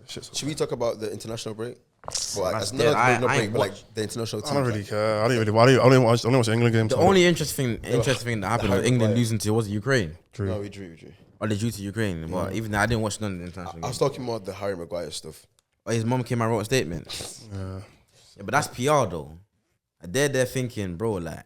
Should we talk about the international break? Well, That's not dead. break, ain't but like watched. the international team. I don't really care. I don't watch the England games. The only interesting thing that happened was Harry England Maguire. losing to Ukraine. True. No, we drew. Or they drew to Ukraine. But even though I didn't watch none of the international I games. was talking about the Harry Maguire stuff. Oh, his mom came and wrote a statement. Yeah, but that's PR though. They're thinking, bro, like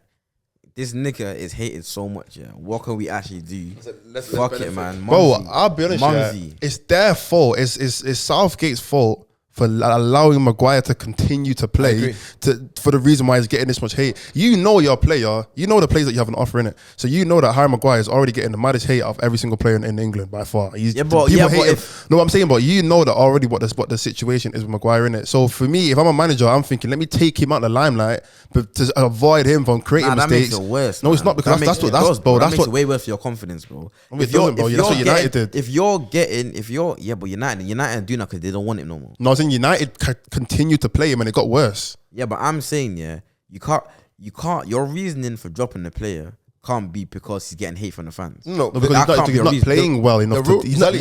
this nigga is hated so much. Yeah, what can we actually do? Let's Fuck benefit. it, man. Bro, Mumsy. I'll be honest, Mumsy. it's their fault. It's Southgate's fault for allowing Maguire to continue to play for the reason why he's getting this much hate. You know you're a player. You know the players that you have an offer in it. So you know that Harry Maguire is already getting the maddest hate of every single player in England by far. No, I'm saying, but you know that already what the situation is with Maguire in it. So for me, if I'm a manager, I'm thinking, let me take him out of the limelight, but to avoid him from creating mistakes. That makes it worse. No, it's not, because that's what way worse for your confidence, bro. It doesn't, bro. That's what United did. But United do that because they don't want it no more. No, I was saying United continued to play him and it got worse. Yeah, but I'm saying, you can't. Your reasoning for dropping the player can't be because he's getting hate from the fans. No, because he's not playing well enough. He's not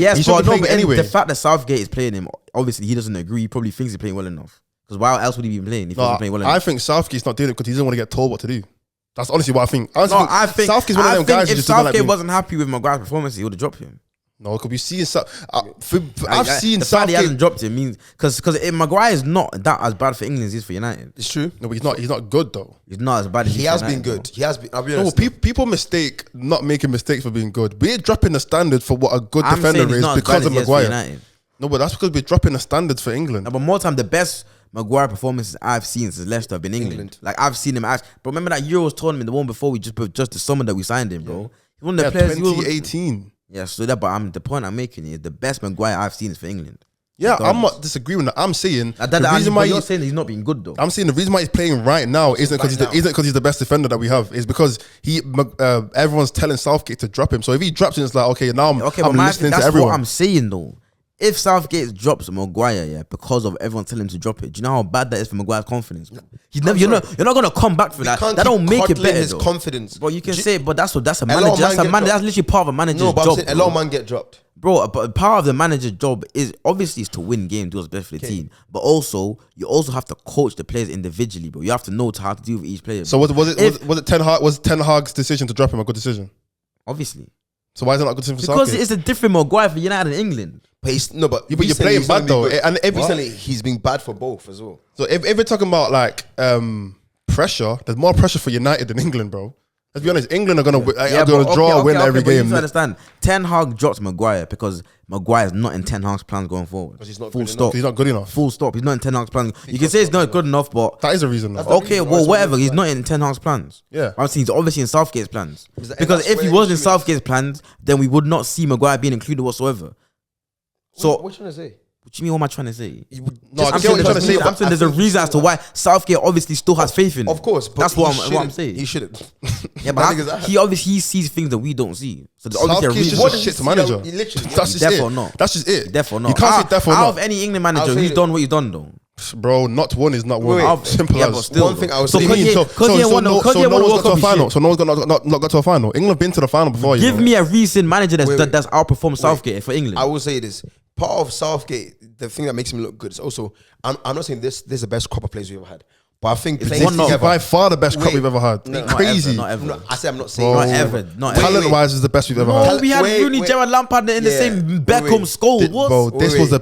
playing anyway. The fact that Southgate is playing him, obviously he doesn't agree. He probably thinks he's playing well enough. Because why else would he be playing if he wasn't playing well enough? I think Southgate's not doing it because he doesn't want to get told what to do. That's honestly what I think. I think Southgate's one of them guys who if just doesn't Southgate like wasn't happy with Maguire's performance, he would have dropped him. No, because we've seen I've seen the fact he Southgate. hasn't dropped him means because Maguire is not that as bad for England as he is for United. It's true. No, but he's not good though. He's not as bad as He has been good. He has been. I'll be honest. No, people mistake not making mistakes for being good. We're dropping the standard for what a good defender is because of Maguire. No, but that's because we're dropping the standards for England. No, but more time, the best Maguire performances I've seen since Leicester have been England. Like I've seen him. But remember that Euros tournament, the one before we just the summer that we signed him, bro. He's one of the players. 2018. Yeah, so that. But the point I'm making is the best Maguire I've seen is for England. Yeah, I'm not disagreeing with that. I'm saying the reason why you're saying he's not being good though. I'm saying the reason why he's playing right now isn't because he's the best defender that we have. It's because everyone's telling Southgate to drop him. So if he drops him, it's like okay, now I'm listening to everyone. That's what I'm saying though. If Southgate drops Maguire, because of everyone telling him to drop it, do you know how bad that is for Maguire's confidence? You're not gonna come back for that. That don't make it better. His confidence, but you can say, but that's a manager. That's literally part of a manager's job. A lot of man get dropped, bro. But part of the manager's job is obviously to win games, do what's best for the team. But also, you also have to coach the players individually, bro. You have to know how to deal with each player. So was it Ten Hag's decision to drop him a good decision? Obviously. So why is it not a good decision for Because Southgate? it's a different Maguire for United and England. But but you're playing bad though. And recently he's been bad for both as well. So if we're talking about like pressure, there's more pressure for United than England, bro. Let's be honest, England are gonna draw or win every game. You need to understand, Ten Hag dropped Maguire because Maguire is not in Ten Hag's plans going forward. Because he's not Full stop. He's not good enough. Full stop. He's not in Ten Hag's plans. You can say he's not good enough, but that is a reason. Okay, well, whatever. He's not in Ten Hag's plans. Yeah, I'm saying he's obviously in Southgate's plans. Because if he was in Southgate's plans, then we would not see Maguire being included whatsoever. So what are you trying to say? What do you mean? What am I trying to say? I get what you're trying to say. I'm saying there's a reason as to why Southgate obviously still has faith in him. Of course, that's what I'm saying. He shouldn't. Yeah, but he obviously sees things that we don't see. So there's obviously a reason. Just a shit manager. That's just it. That's just it. Therefore not. You can't say therefore not. Out of any England manager who's done what he's done though. Bro, not one is not one. Simple as. But still, one thing I was saying. So no one's got to a final. So no one's not got to a final. England been to the final before. Give me a recent manager that's outperformed Southgate for England. I will say this. Part of Southgate, the thing that makes him look good is also, I'm not saying this is the best crop of players we've ever had. But I think playing together, by far the best crop we've ever had. Crazy. Not ever. I say I'm not saying not ever. Talent-wise, is the best we've ever had. We had Rooney, Gerrard, Lampard in the same Beckham skull. Bro, this was a.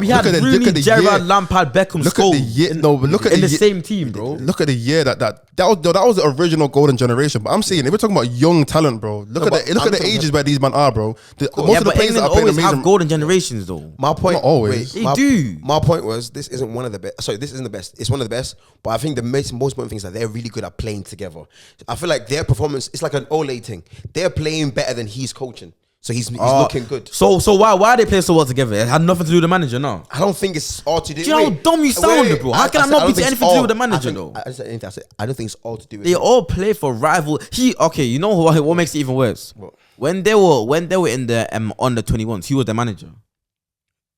We had Rooney, Gerrard, Lampard, Beckham skull. Look at in the same team, bro. Look at the year that was the original golden generation. But I'm saying if we're talking about young talent, bro, look at the ages where these men are, bro. Most of the players that are playing amazing. Have golden generations though. My point, not always. They do. My point was this isn't one of the best. Sorry, this isn't the best. It's one of the best. But I think the most important thing is that they're really good at playing together. I feel like their performance, it's like an Ole thing. They're playing better than he's coaching. So he's looking good. So why they play so well together? It had nothing to do with the manager, no. I don't think it's all to do. Do you know how dumb you sound, bro? How can I not be anything to do with the manager, though? I don't think it's all to do with. They all play for rival. You know what makes it even worse? What? When they were in the under 21s, he was the manager.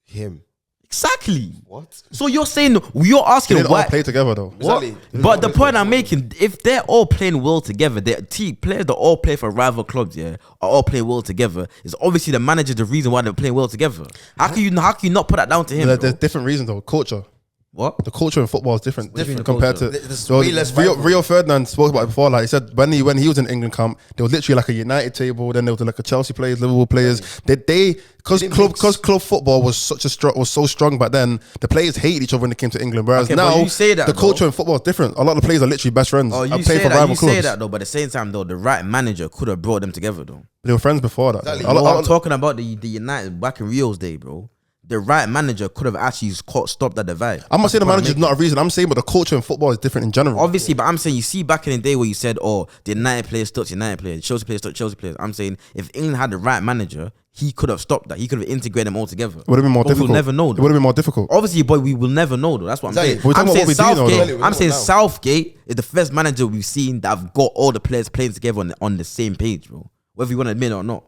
Him. Exactly. What? So you're saying you're They asking didn't why? all play together though. What? Exactly. But the point I'm making, if they're all playing well together, the team players that all play for rival clubs, are all playing well together. It's obviously the manager the reason why they're playing well together. How can you not put that down to him? There's different reasons though. Culture. What? The culture in football is different, Different compared culture. to. There's So way less Rio rivalry. Ferdinand spoke about it before. Like he said, when he was in England camp, there was literally like a United table. Then there was like a Chelsea players, Liverpool players. Because club football was so strong back then. The players hated each other when they came to England. Whereas Okay, but now you say that, the though. culture in football is different. A lot of the players are literally best friends. Oh, you and play say for that. rival You clubs. say that though, but at the same time though, the right manager could have brought them together though. They were friends before that. Exactly. I'm talking about the United back in Rio's day, bro. The right manager could have actually stopped that divide. I'm not saying the That's what manager is not a reason. I'm saying, but the culture in football is different in general. Obviously, but I'm saying you see back in the day where you said, "Oh, the United players stuck to United players, Chelsea players stuck to Chelsea players." I'm saying if England had the right manager, he could have stopped that. He could have integrated them all together. It would have been more But difficult. We'll never know. It would have been more difficult. Obviously, but we will never know though. That's what I'm Exactly. saying. We're talking I'm about saying what we do know, Southgate. though. I'm saying Now. Southgate is the first manager we've seen that have got all the players playing together on the same page, bro. Whether you want to admit it or not.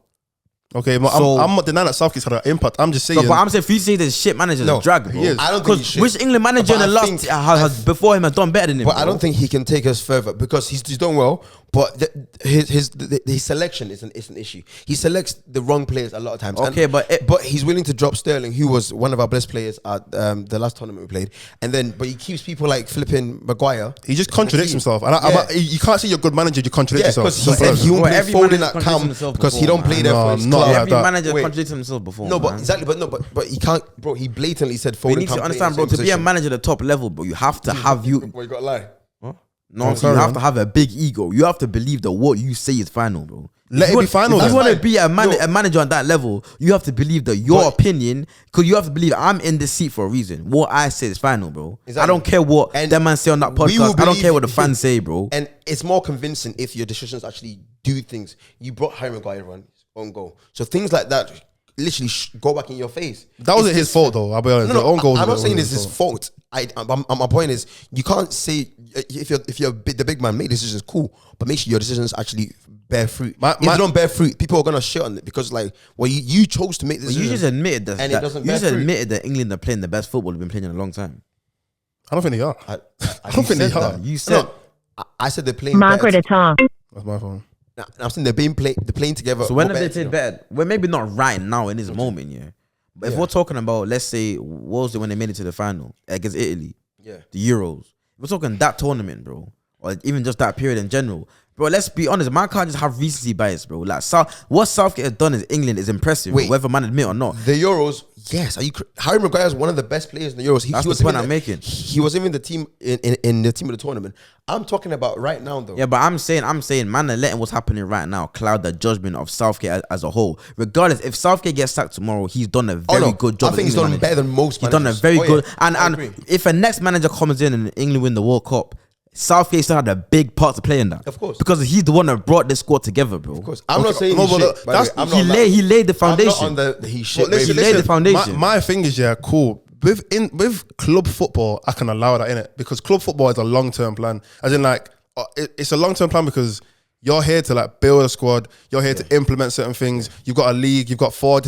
Okay, but So- I'm not denying that Southgate's had an impact. I'm just saying. So, but I'm saying if you say there's shit managers, No, a drag, bro. he is. I don't think he Because should. which England manager in But the I last think- has before him has done better than him? But I bro? don't think he can take us further because he's done well. But his selection is an issue. He selects the wrong players a lot of times. Okay, but he's willing to drop Sterling, who was one of our best players at the last tournament we played. And then, but he keeps people like flipping Maguire. He just contradicts himself, and you can't say you're a good manager. You contradict Yeah, yourself. because he said he Bro, won't play every Foden manager at contradicts camp himself because he before, don't play man. there No, for his not club. like Every that. manager Wait. contradicted himself before. No, but man. exactly, but he can't, bro. He blatantly said Foden You need can't to understand, play bro. in the To same be a position. manager at the top level, bro, you have to have you. Boy, you got to lie. No, so you sorry, have man. to have a big ego. You have to believe that what you say is final, bro. Let it be final, If you then. want to be a No. manager on that level, you have to believe that your opinion, because you have to believe I'm in this seat for a reason. What I say is final, bro. Exactly. I don't care what And that man say on that we will podcast. I don't care what the believe- fans say, bro. And it's more convincing if your decisions actually do things. You brought Harry Maguire on goal, so things like that literally go back in your face. That wasn't his fault, though. I'll be honest. No, The own goal I'm not wasn't saying it's his fault. My point is, you can't say if you're the big man, make decisions cool, but make sure your decisions actually bear fruit. If they don't bear fruit, people are gonna shit on it because you chose to make this. But you just admitted that, and it doesn't you bear just fruit. admitted that England are playing the best football they've been playing in a long time. I don't think they are. I don't think they Said are. that. You said I said they're playing. Margaret better. at all. That's my phone. Nah, I'm saying they're playing together. so. When or have they better, played better? Well, maybe not right now in this moment, yeah. But if we're talking about, let's say, what was it when they made it to the final against Italy? Yeah. The Euros. We're talking that tournament, bro, or even just that period in general, bro. Let's be honest, man can't just have recency bias, bro. Like what Southgate has done in England is impressive, Wait. whether man admit or not. The Euros, yes. Harry Maguire is one of the best players in the Euros. That's he was the point even I'm making. He was even the team in the team of the tournament. I'm talking about right now, though. Yeah, but I'm saying, man, are letting what's happening right now cloud the judgment of Southgate as a whole. Regardless, if Southgate gets sacked tomorrow, he's done a very good job. I think he's done better than most. He's done a managers. very Oh, yeah. good. I And agree. if a next manager comes in and England win the World Cup, Southgate still had a big part to play in that. Of course. Because he's the one that brought this squad together, bro. Of course, I'm not saying no, he's but shit. By the way. that's- I'm He not laid the I'm foundation. not on the he shit. But listen, wave. laid the foundation. My thing is, yeah, cool. With club football, I can allow that in it because club football is a long term plan. As in, like, it's a long term plan because you're here to like build a squad. You're here to implement certain things. You've got a league. You've got 4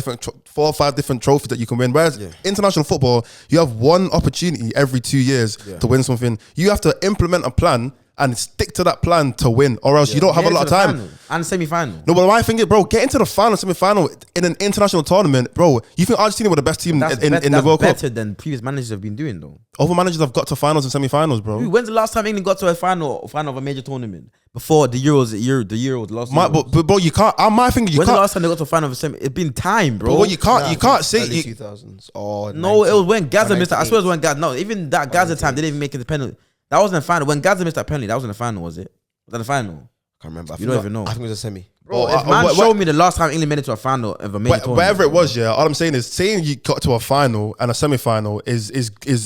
or 5 different trophies that you can win. Whereas international football, you have one opportunity every 2 years to win something. You have to implement a plan and stick to that plan to win, or else you don't have a lot of time. And semi-final. No, but my thing is, bro, get into the final, semi-final in an international tournament, bro. You think Argentina were the best team That's in the that's World Cup? better than previous managers have been doing, though. Other managers have got to finals and semi-finals, bro. When's the last time England got to a final of a major tournament? Before the Euros, the Euros, the last Euros. But bro, you can't. My thing is, you When's the can't. last time they got to a final of a semi? It's been time, bro. Bro, you can't say. early You, 2000s or No, it was when Gaza or missed that. I swear it was when 98. Gaza. No, even that Gaza time, they didn't even make it the penalty. That wasn't the final. When Gaza missed that penalty, that wasn't the final, was it? Was that the final? I can't remember. You don't even know. I think it was a semi. Bro, Bro, if man what- showed me the last time England made it to a final of a major tournament. wherever it was, yeah. All I'm saying is, saying you got to a final and a semi-final is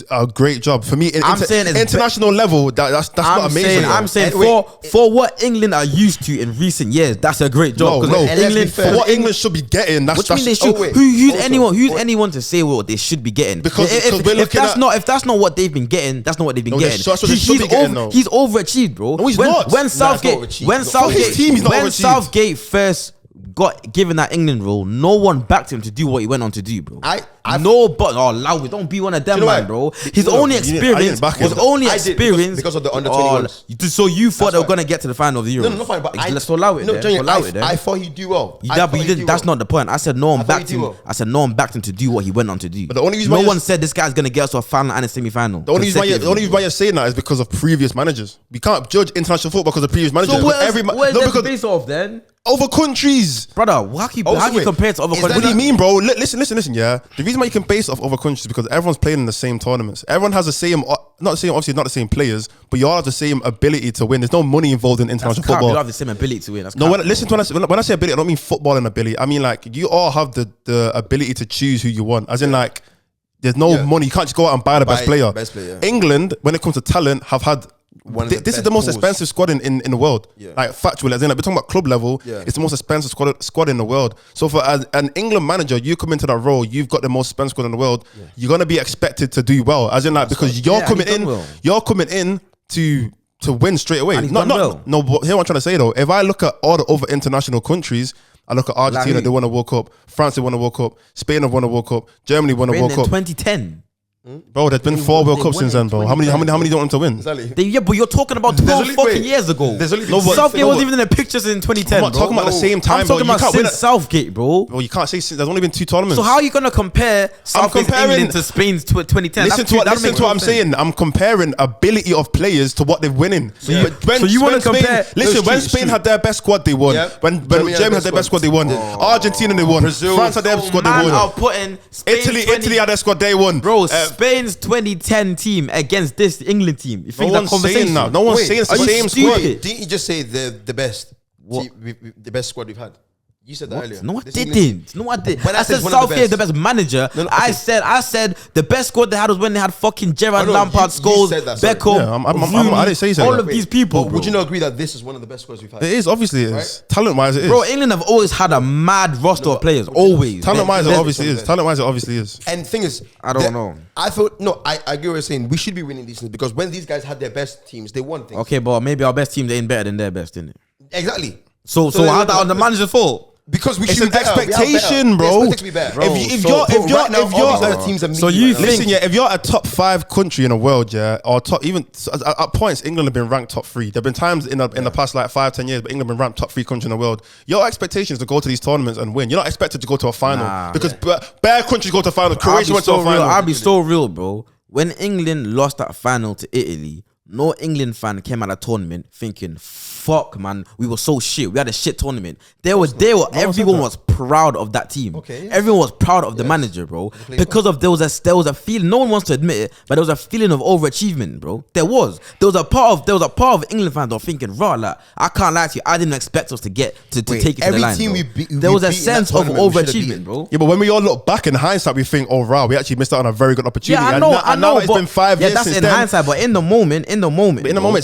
a great job for me. I'm saying it's international level. That's not amazing. I'm saying Anyway, for what England are used to in recent years, that's a great job. No, 'Cause no. And let's be England, fair, For what England should be getting, that's what do you mean they that's. should? oh, wait. Who's Also, anyone to say what they should be getting? Because if we're looking at- if that's not what they've been getting, that's not what they've been No, getting. that's what they should be getting, though. He's overachieved, bro. No, he's when, not. When Nah, Southgate, overachieved. when For Southgate, his team, he's not when overachieved. Southgate first got given that England role, no one backed him to do what he went on to do, bro. No, but Lowy, don't be one of them, You know man, why? bro. His only I didn't experience back was him. only I did experience because of the under 21s. So you thought they were fine. gonna get to the final of the Euros? No, fine, but Let's allow it. No, there. Johnny, Allow it. There. I thought he'd do well. Yeah, but you didn't. That's not the point. I said no one I thought backed he'd do him. well. I said no one backed him to do what he went on to do. But the only reason no why one you're- said this guy's gonna get us to a final and a semi-final. The only reason why you're saying that is because of previous managers. We can't judge international football because of previous managers. So where's no, because based off then, over countries. brother? How can you wait, compare it to other is countries? What do you mean, bro? Listen, yeah. The reason why you can base it off other countries is because everyone's playing in the same tournaments. Everyone has the same, not the same, obviously not the same players, but you all have the same ability to win. There's no money involved in international You football. have the same ability to win. That's No, cap, when I say ability, I don't mean footballing ability. I mean like you all have the ability to choose who you want. As in like, there's no money. You can't just go out and buy the best player. England, when it comes to talent, have had. This is the most expensive squad in the world. Yeah. Like factually, as in like, we're talking about club level. Yeah. It's the most expensive squad in the world. So for as an England manager, you come into that role, you've got the most expensive squad in the world. Yeah. You're gonna be expected to do well, as in like because you're coming in to win straight away. No. But here what I'm trying to say though, if I look at all the other international countries. I look at Argentina, they won a World Cup. France, they won a World Cup. Spain have won a World Cup. Germany won a World Cup. 2010. Bro, there's been 4 World Cups since then, bro. How many don't want to win? Yeah, but you're talking about 12 fucking years ago. Southgate wasn't even in the pictures in 2010. I'm not talking about the same time, I'm talking bro. about since Southgate, bro. Well, you can't say there's only been 2 tournaments. So how are you gonna compare Southgate's England to Spain's 2010? Listen to what I'm saying. I'm comparing ability of players to what they're winning. So you want to compare? Listen, when Spain had their best squad, they won. When Germany had their best squad, they won. Argentina, they won. France had their squad, they won. Italy had their squad, they won. Bro, Spain's 2010 team against this England team. You think that conversation? No one's saying it's the same squad. Didn't you just say the best? The best squad we've had. You said that earlier. No, I didn't. No, I did. When I said Southgate is the best manager. I said the best squad they had was when they had fucking Gerrard, Lampard, Scholes, Beckham, I didn't say all of these people. But would you not agree that this is one of the best squads we've had? It is, obviously it is. Talent-wise, it is. Bro, England have always had a mad roster of players. Always. Talent-wise, it obviously is. Talent-wise, it obviously is. And the thing is, I don't know. I thought, I agree with what you're saying. We should be winning these things because when these guys had their best teams, they won things. Okay, but maybe our best teams ain't better than their best, innit? Exactly. So how that on the manager's fault? Because it's an expectation, bro. If you're a top 5 country in the world, or top, even at points, England have been ranked top 3. There've been times in the past like 5-10 years, but England have been ranked top 3 country in the world. Your expectation is to go to these tournaments and win. You're not expected to go to a final because bare countries go to a final. Croatia went to a final. I'll be so real, bro. When England lost that final to Italy, no England fan came out of the tournament thinking, fuck, man, we were so shit. We had a shit tournament. Everyone was proud of that team. Okay, everyone was proud of the manager, bro. Because of there was a feeling. No one wants to admit it, but there was a feeling of overachievement, bro. There was a part of England fans that were thinking, raw, like, I can't lie to you, I didn't expect us to get to take it to the line. There was a sense of overachievement, bro. Yeah, but when we all look back in hindsight, we think, oh, wow, we actually missed out on a very good opportunity. Yeah, I know. It's been 5 years. Yeah, that's since in then. hindsight, but in the moment,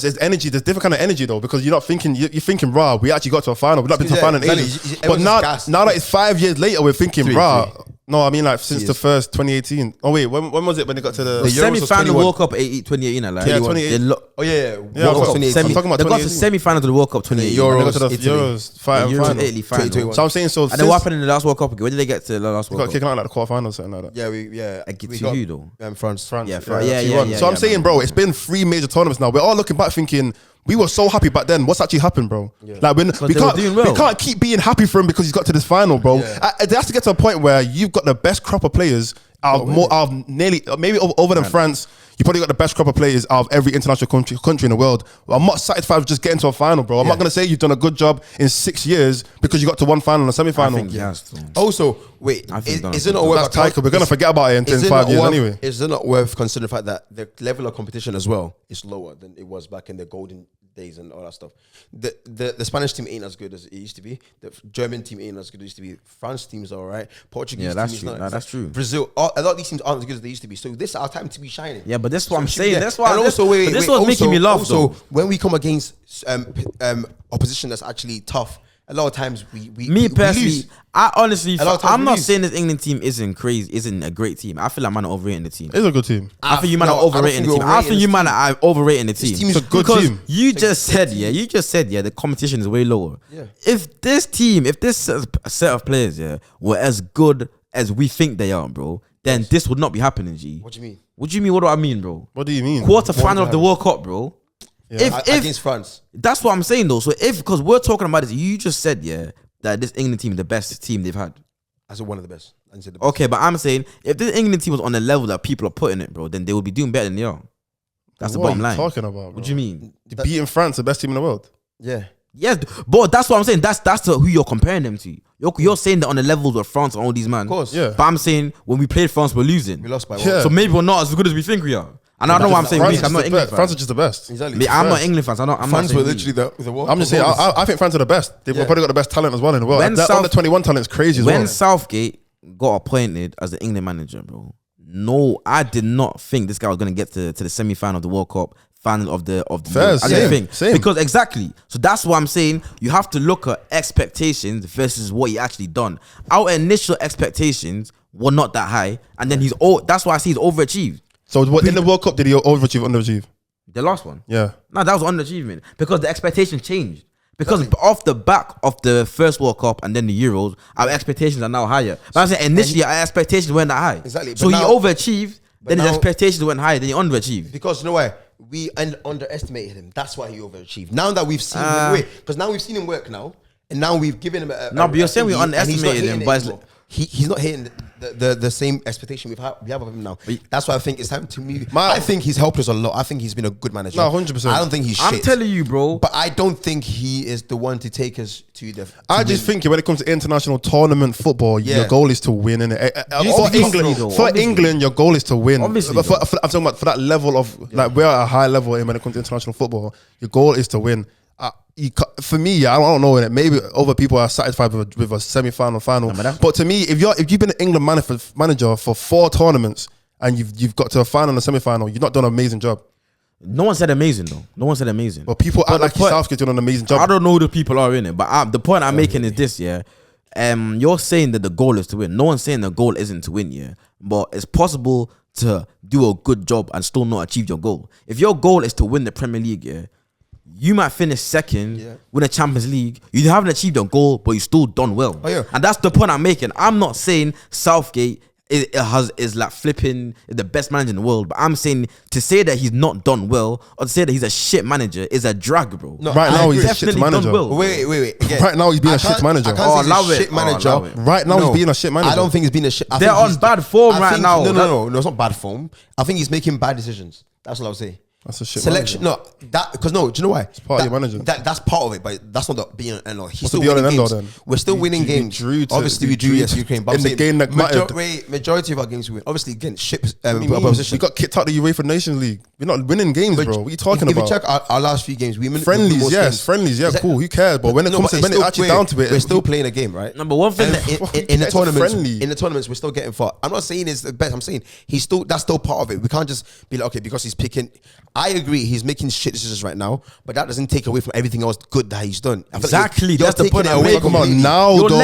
there's energy. There's different kind of energy though, because you're not thinking. You're thinking, rah, we actually got to a final. We've not been to a final in ages. But now that it's 5 years later, we're thinking, rah. No, I mean like since the first 2018. Oh wait, when was it when they got to the semi-final World Cup 2018? Like, yeah, 2018. World Cup 2018. I'm talking about they got to semi-final to the World Cup 2018. Euros, final. So I'm saying so. And then what happened in the last World Cup? When did they get to the last World Cup? Got kicked out like the quarterfinals, something like that. Yeah, who though? France. Yeah. So I'm saying, bro, it's been 3 major tournaments now. We're all looking back thinking, we were so happy back then. What's actually happened, bro? Yeah. Like we can't keep being happy for him because he's got to this final, bro. Yeah. It has to get to a point where you've got the best crop of players out of nearly maybe over than France. You probably got the best crop of players out of every international country in the world. I'm not satisfied with just getting to a final, bro. I'm not gonna say you've done a good job in 6 years because you got to one final and a semi-final. Also, wait, is it not worth? That's tight. We're gonna forget about it in 5 years anyway. Is it not worth considering the fact that the level of competition as well is lower than it was back in the golden days and all that stuff? The Spanish team ain't as good as it used to be. The German team ain't as good as it used to be. France teams are alright. Portuguese team is not. That's true. Brazil, a lot of these teams aren't as good as they used to be. So this is our time to be shining. Yeah, but that's what I'm saying. That's why. And also, this was making me laugh. Also, when we come against opposition that's actually tough, a lot of times we personally, lose. I honestly, I'm not lose. saying this England team isn't a great team. I feel like man are overrating the team. It's a good team. I think you man are overrating the team. I think you man are overrating the team. It's a good team. You just said the competition is way lower. Yeah. If this set of players were as good as we think they are, bro, then this would not be happening, G. What do you mean? What do you mean? What do I mean, bro? What do you mean? Quarter final of the World Cup, bro. Yeah. If Against France. that's what I'm saying though. So because we're talking about this, you just said that this England team is the best team they've had. I said one of the best. I said the best. Okay, but I'm saying if this England team was on the level that people are putting it, bro, then they would be doing better than they are. That's the What bottom are line. you talking about, bro? What do you mean? Beating France, the best team in the world. Yeah. Yes, but that's what I'm saying. That's who you're comparing them to. You're saying that on the levels of France and all these man. Of course. Yeah. But I'm saying when we played France, we're losing. We lost by one. Yeah. So maybe we're not as good as we think we are. And I don't know why I'm saying France weak. I'm not England fan. France are just the best. Exactly. I'm not England fans. I'm not France saying were weak. literally the World I'm just Cup saying, holders. I think France are the best. They've Yeah. probably got the best talent as well in the world. When That South- under 21 talent is crazy as When well. Southgate got appointed as the England manager, bro, no, I did not think this guy was gonna get to the semi-final of the World Cup, final of the Fair, Euro. I didn't same, think. same. Because exactly. So that's what I'm saying. You have to look at expectations versus what he actually done. Our initial expectations were not that high, and then that's why I see he's overachieved. So what, in the World Cup, did he overachieve or underachieve? The last one. Yeah. No, that was underachievement because the expectations changed. Because off the back of the first World Cup and then the Euros, our expectations are now higher. But I'm saying initially our expectations weren't that high. Exactly, So but he now- overachieved, then his now- expectations went higher, then he underachieved. Because you know why? We underestimated him. That's why he overachieved. Now that we've seen him because now we've seen him work now, and now we've given him No, but you're saying we thingy, and he's not underestimated hitting him, it but it's anymore. He's not hitting the same expectation we have of him now. That's why I think it's time to move. I think he's helped us a lot. I think he's been a good manager. No, 100%. I don't think he's shit. I'm telling you, bro. But I don't think he is the one to take us to the. I just think when it comes to international tournament football, Yeah. your goal is to win. Innit? For Obviously, England, though, for obviously. England, your goal is to win. Obviously, But I'm talking about for that level of like we're at a high level when it comes to international football. Your goal is to win. For me, I don't know. Maybe other people are satisfied with a semi-final, final. But to me, if you've been an England manager for 4 tournaments and you've got to a final and a semi-final, you've not done an amazing job. No one said amazing though. No one said amazing. But people act like the point- Southgate's doing an amazing job. I don't know who the people are in it, but the point I'm making is this, yeah. You're saying that the goal is to win. No one's saying the goal isn't to win, yeah. But it's possible to do a good job and still not achieve your goal. If your goal is to win the Premier League, yeah, you might finish second, win a Champions League. You haven't achieved your goal, but you still done well. Oh, yeah. And that's the point I'm making. I'm not saying Southgate is like flipping the best manager in the world, but I'm saying to say that he's not done well or to say that he's a shit manager is a drag, bro. No, Right I now, agree. he's a shit Definitely manager. done well. Wait. Again, Right now, he's being I a shit can't- manager. I can't say he's allow a it. shit manager. Allow it. Right now, he's being a shit manager. I don't think he's been a shit. I They're think on he's- bad form I right think- now. No, it's not bad form. I think he's making bad decisions. That's what I'll say. That's a shit Selection. manager. No, that because no. Do you know why? It's part of your management. That's part of it, but that's not the be and end all. He's What's still the be all winning and end all games. then? We're still We winning drew- we games. drew to- Obviously, we we drew drew yes, to- Ukraine. But in I'm the saying game that mattered. majority of our games we win. Obviously, again, ship We opposition. got kicked out of the UEFA Nations League. We're not winning games, bro. What are you talking if about? you check our last few games, we win Friendlies, most yes, games. friendlies, yeah, Is that- cool. Who cares? But when it comes to when it actually down to it, we're still playing a game, right? Number one thing And that in the It's a tournaments, friendly. in the tournaments, we're still getting far. I'm not saying it's the best. I'm saying that's still part of it. We can't just be like, okay, because he's picking. I agree, he's making shit decisions right now, but that doesn't take away from everything else good that he's done. I feel like Exactly, you're that's the taking point it I'm away making. from Come on, him. now You're though.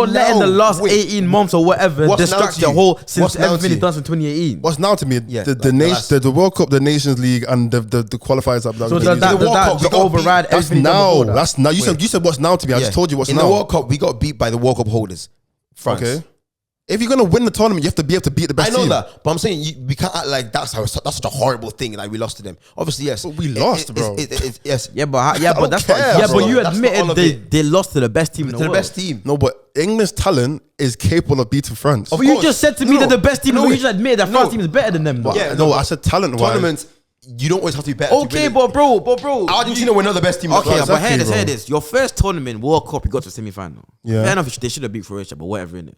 letting the last 18 months or whatever What's now distract to your you? whole since What's now everything to he's done since 2018. What's now to me? Yeah, The World Cup, the Nations League, and the qualifiers up. So we does did. that the World Cup, we got override That's everything done now. before that? That's now. You said what's now to me. I just told you what's in now. the World Cup, we got beat by the World Cup holders, France. Okay. If you're gonna win the tournament, you have to be able to beat the best I know team. that, but I'm saying we can't act like that's such a horrible thing. Like we lost to them. Obviously, yes. But we lost, bro. Yes. Yeah, but that's care, not. Yeah, bro. but you That's not admitted all of it. they lost to the best team in To the the world. best team. No, but England's talent is capable of beating France. But you course. just said to me No. that the best team. No, No, you it- just admitted that no. France team is better than them. Though. Yeah, no, no, I said talent wise. Tournaments, you don't always have to be better. to Okay, win it. but bro. Argentina were not the best team. Okay, Exactly, but hear bro. this. Your first tournament, World Cup, you got to the semi-final. Yeah. Fair enough, they should have beat Croatia, but whatever, innit?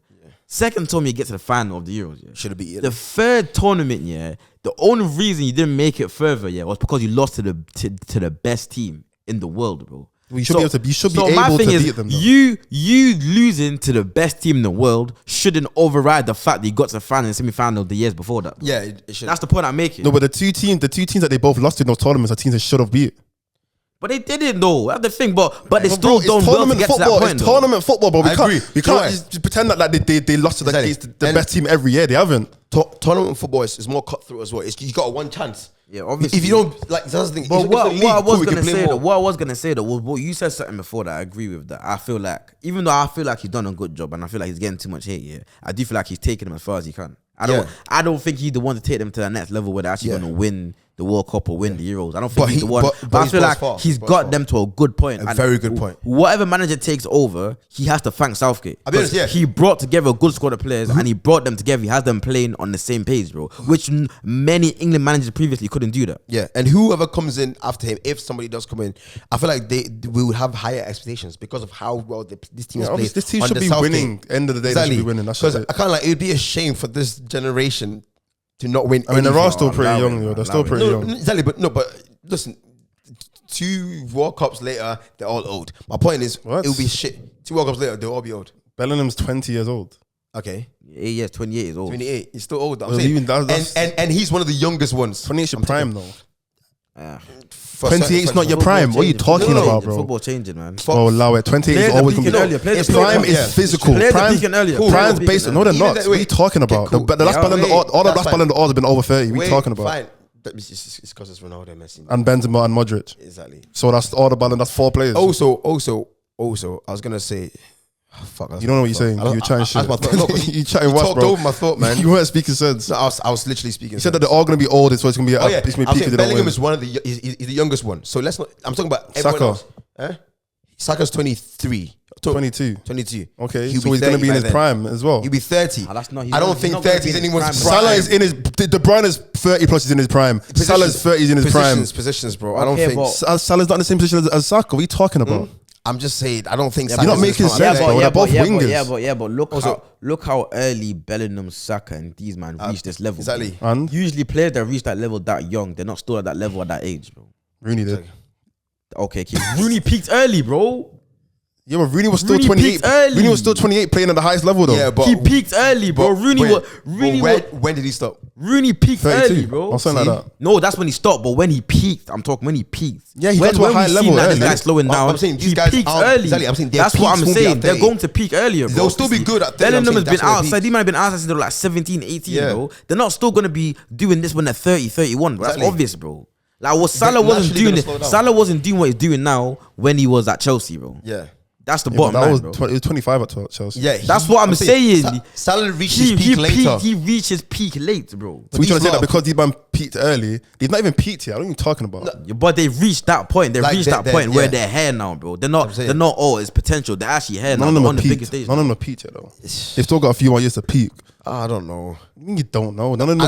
Second tournament, you get to the final of the Euros. Yeah. Should have beat it. The third tournament, yeah, the only reason you didn't make it further, yeah, was because you lost to the best team in the world, bro. Well, you should be able to. You should be my able to thing is, beat them. Though. You losing to the best team in the world shouldn't override the fact that you got to the final and semi-final the years before that. Yeah, it should. That's the point I'm making. No, but the two teams that they both lost in those tournaments are teams they should have beat. But they didn't though. That's the thing. But they But still bro, don't it's well to tournament get to that football. point. It's though. tournament football, bro. We I can't agree. we Do you know can't just pretend that they lost to Exactly. against the And- best team every year. They haven't. Tournament football is more cutthroat as well. You got a one chance. Yeah, obviously. If you don't like, that's the thing. But If what it's a league, I cool, was we can gonna play say more. though, what I was gonna say though, was what you said something before that I agree with that. I feel like even though I feel like he's done a good job and I feel like he's getting too much hate, yeah, I do feel like he's taking him as far as he can. I don't think he's the one to take them to the next level where they're actually going to win the World Cup or win the Euros. I don't think he's the one. But I feel like he's got them to a good point. A very good point. Whatever manager takes over, he has to thank Southgate. I'll be honest, He brought together a good squad of players and he brought them together. He has them playing on the same page, bro. Which many England managers previously couldn't do that. Yeah, and whoever comes in after him, if somebody does come in, I feel like we will have higher expectations because of how well this team has played. This team should be winning. End of the day, they should be winning. Because I can't like, it would be a shame for this generation to not win. I mean, they're all still pretty young, though. They're still pretty young. Exactly, but listen, 2 World Cups later, they're all old. My point is, it'll be shit. 2 World Cups later, they'll all be old. Bellingham's 20 years old. Okay. 8 years, 28 years old. 28. He's still old. Well, even and he's one of the youngest ones. 28 is your prime, though. 28 is not your prime. What are you talking about, bro? Football changing, man. Oh, allow it. 28 is always going to be. Prime is physical. Prime's basic. No, they're not. What are you talking about? The last Ballon d'Or, all the last Ballon d'Ors have been over 30. What are you talking about? Fine. It's because it's Ronaldo, Messi, and Benzema and Modric. Exactly. So that's all the Ballon. That's 4 players. Also, I was gonna say, fuck. You don't know what you're saying. You're chatting shit. You chatting what, bro? Over my thought, man. You weren't speaking sense. No, I was literally speaking. You said that they're all gonna be old, so it's gonna be. It's gonna be peak. Bellingham is one of the. He's the youngest one. So let's not. I'm talking about everyone else. Saka's 23. 22. Okay, so he's gonna be in his prime as well. He'll be 30. That's not. I don't think 30 is anyone's prime. Salah is in his. De Bruyne is 30 plus. He's in his prime. Salah's 30 is in his prime. Positions, bro. I don't think Salah's not in the same position as Saka. What are you talking about? I'm just saying. I don't think you're not making sense, bro. They're both wingers. But look how early Bellingham, Saka, and these man reached this level. Exactly. And usually players that reach that level that young, they're not still at that level at that age, bro. Rooney did. Okay, Rooney peaked early, bro. Yeah, but Rooney was still 28. Rooney was still 28 playing at the highest level, though. Yeah, but he peaked early, bro. When did he stop? Rooney peaked 32. Early, bro. Or something like that. No, that's when he stopped. But when he peaked, I'm talking when he peaked. Yeah, he got to a high level. This guy's slowing down. I'm saying these guys peaked early. Exactly, I'm saying that's what I'm saying. They're going to peak earlier, bro. They'll still be good at 30. Bellingham has been outside. These might have been outside since they were like 17, 18, bro. They're not still going to be doing this when they're 30, 31, bro. That's obvious, bro. Like, Salah wasn't doing it. Salah wasn't doing what he's doing now when he was at Chelsea, bro. Yeah. That's the bottom line, bro. It was 25 at Chelsea. Yeah, that's what I'm saying. Salah reached his peak later. He reached his peak late, bro. So we trying to say that because he man peaked early, he's not even peaked yet. I don't know what you're talking about. No, but they reached that point. They reached that point where they're here now, bro. They're not. Oh, it's potential. They're actually here now. None on the biggest stage. None of them are peaked yet, though. They've still got a few more years to peak. I don't know. You don't know. None of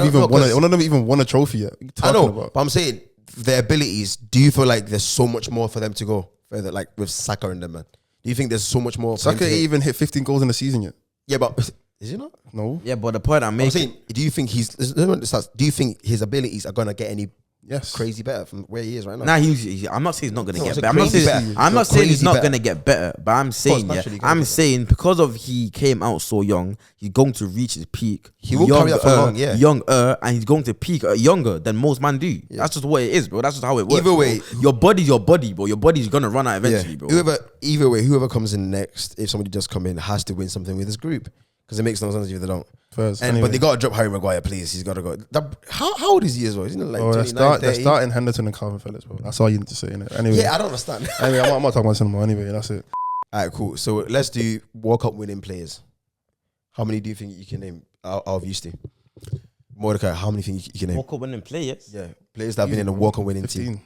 them even won a trophy yet. What are you talking about? But I'm saying their abilities. Do you feel like there's so much more for them to go further, like with Saka and them, man? Do you think there's so much more? Saka ain't even hit 15 goals in the season yet. Yeah, but is he not? No. Yeah, but the point I'm making. I'm saying, do you think do you think his abilities are gonna get any crazy better from where he is right now? Nah, I'm not saying he's not gonna get better. I'm not saying he's not gonna get better, but I'm saying I'm saying because of he came out so young, he's going to reach his peak. He will carry that for long, younger, and he's going to peak younger than most men do. Yeah. That's just what it is, bro. That's just how it works. Either way, bro. Your body's your body, bro. Your body's gonna run out eventually, bro. Whoever comes in next, if somebody does come in, has to win something with his group because it makes no sense if they don't. But they gotta drop Harry Maguire, please. He's gotta go. How old is he as well? Isn't it like they're starting Henderson and Calvin Phillips, bro. That's all you need to say, innit? Anyway. Yeah, I don't understand. Anyway, I'm not talking about cinema anyway. That's it. All right, cool. So let's do World Cup winning players. How many do you think you can name out of used to? Mordecai, how many think you can name? World Cup winning players? Yeah, players that have been in a World Cup winning team.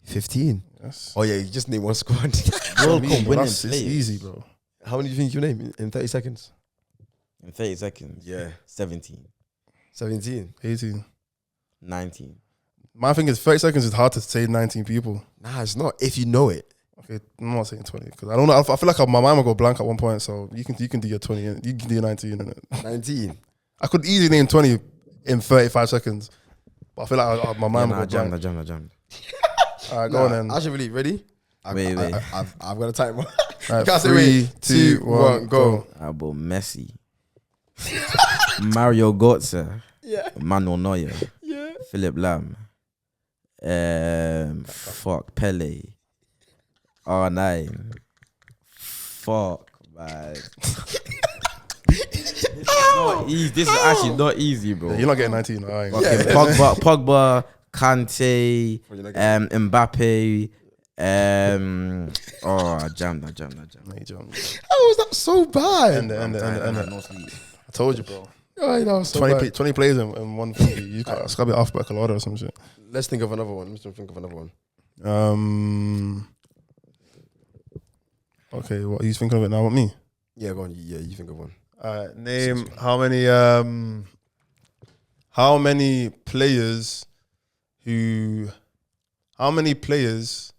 15? Yes. Oh yeah, you just name one squad. World Cup winning players. It's easy, bro. How many do you think you name in 30 seconds? In 30 seconds? Yeah. 17. 17. 18. 19. My thing is 30 seconds is hard to say 19 people. Nah, it's not if you know it. Okay, I'm not saying 20 because I don't know. I feel like my mind will go blank at one point. So you can do your 20. You can do your 19. Innit? 19. I could easily name 20 in 35 seconds, but I feel like my mind will go blank. I jammed. All right, go on then. Actually, ready? Wait. I've got a timer. Right, 3, 2, 1, go. About Messi. Mario Götze. Yeah. Manuel Neuer. Yeah. Philip Lam. Pele. R9. Fuck, man. This is actually not easy, bro. Yeah, you're not getting 19, all right. Okay, Pogba, Kante, Mbappe. I jammed. How was that so bad? End it. I told you, bro. Oh, I know. So 20 plays in one thing. You got, it's got to be alphabetical order or some shit. Let's think of another one. Let's think of another one. Okay, what are you thinking of it now with me? Yeah, go on. Yeah, you think of one. Name how many players how many players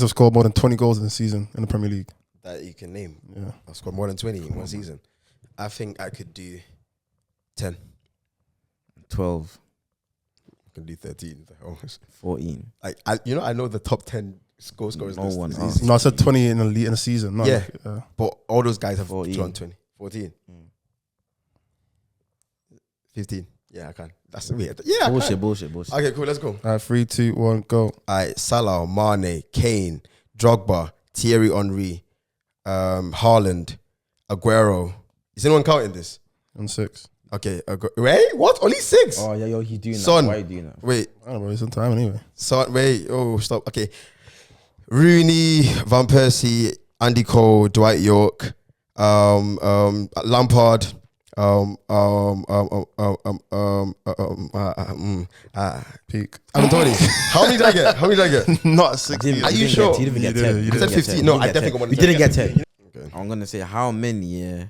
have scored more than 20 goals in a season in the Premier League? That you can name. Yeah. I've scored more than 20 in one season. I think I could do 10. 12. I can do 13. 14. I know the top 10 scorers. No one. No, I said 20 in a season. Not Yeah. like, But all those guys have 14. drawn 20. 14. 15. Yeah, I can. That's weird. Yeah, Bullshit. Okay, cool. Let's go. All right, 3, 2, 1, go. All right, Salah, Mane, Kane, Drogba, Thierry Henry, Haaland, Aguero. Is anyone counting this? On 6. Okay. Wait, what? Only 6? Oh, yeah, he's doing Son. that. Why are you doing that? Wait. I don't know, it's in time anyway. Wait. Oh, stop. Okay. Rooney, Van Persie, Andy Cole, Dwight York, Lampard, Peak. Anthony. How many did I get? Not 60. Are you sure? You didn't get 10. You I said 15. No, I definitely got one. You didn't get 10. Okay. I'm going to say how many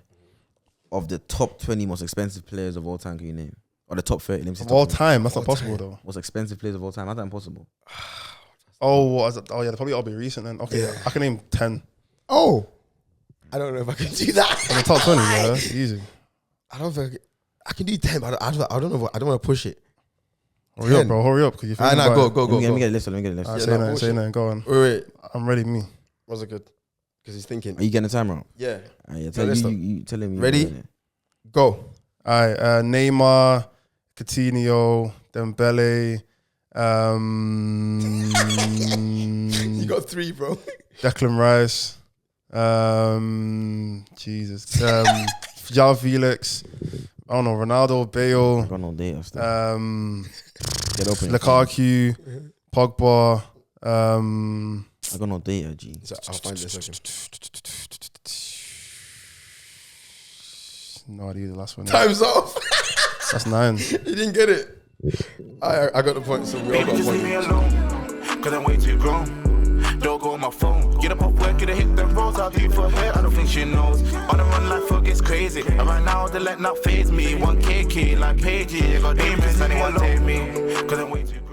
of the top 20 most expensive players of all time can you name? Or the top 30? Of all time, that's not possible though. Most expensive players of all time? How's that impossible? Oh, yeah, they probably all be recent then. Okay, Yeah. I can name 10. Oh. I don't know if I can do that. In the top 20, yeah, easy. I don't think I can do 10, but I don't know. I don't want to push it. Hurry up, bro. Hurry up. Cause you Go. Let me get a list. Let me get a list. Say that. Go on. Wait. I'm ready, me. Was it good? Because he's thinking. Are you getting the timer out? Yeah. Yeah, You tell him. Ready? Go. All right, Neymar, Coutinho, Dembele, You got 3, bro. Declan Rice, Jesus, João Felix, I don't know, Ronaldo, Bale, I got no data stuff. Get open. Lukaku, Pogba, I got no data, G. So I'll find this second. No idea the last one. Time's off. That's 9. You didn't get it. I got the point, so we all got a point. Me alone, cause I'm way too grown. Don't go on my phone. Get up off work, get a hit them rolls. I'll do for her, I don't think she knows. On the run, life gets crazy. And right now, they let not phase me. 1K key, like Paige. I got demons, anyone take me. Cause I'm way too grown.